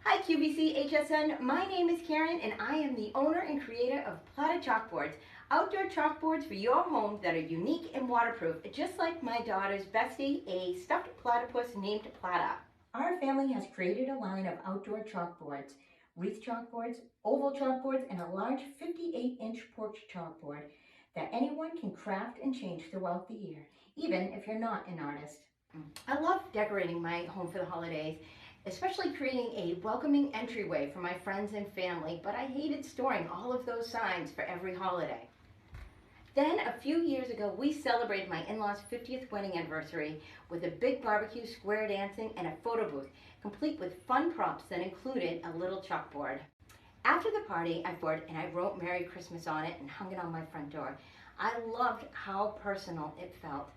Hi QVC HSN, my name is Karen and I am the owner and creator of Plata Chalkboards, outdoor chalkboards for your home that are unique and waterproof, just like my daughter's Bestie, a stuffed platypus named Plata. Our family has created a line of outdoor chalkboards, wreath chalkboards, oval chalkboards, and a large 58-inch porch chalkboard that anyone can craft and change throughout the year, even if you're not an artist. I love decorating my home for the holidays, especially creating a welcoming entryway for my friends and family, but I hated storing all of those signs for every holiday. Then a few years ago, we celebrated my in-laws' 50th wedding anniversary with a big barbecue, square dancing, and a photo booth, complete with fun props that included a little chalkboard. After the party, I wrote Merry Christmas on it and hung it on my front door. I loved how personal it felt.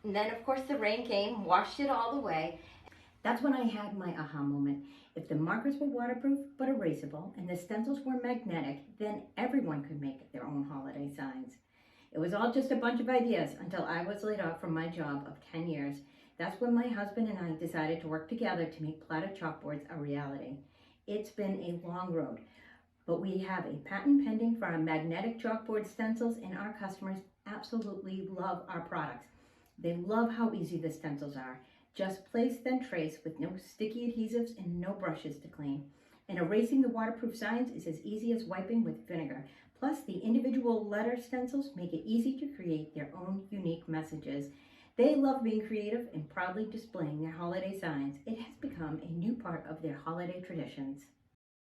And then, of course, the rain came, washed it all away. That's when I had my aha moment. If the markers were waterproof but erasable and the stencils were magnetic, then everyone could make their own holiday signs. It was all just a bunch of ideas until I was laid off from my job of 10 years. That's when my husband and I decided to work together to make Plata Chalkboards a reality. It's been a long road, but we have a patent pending for our magnetic chalkboard stencils, and our customers absolutely love our products. They love how easy the stencils are. Just place then trace with no sticky adhesives and no brushes to clean. And erasing the waterproof signs is as easy as wiping with vinegar. Plus, the individual letter stencils make it easy to create their own unique messages. They love being creative and proudly displaying their holiday signs. It has become a new part of their holiday traditions.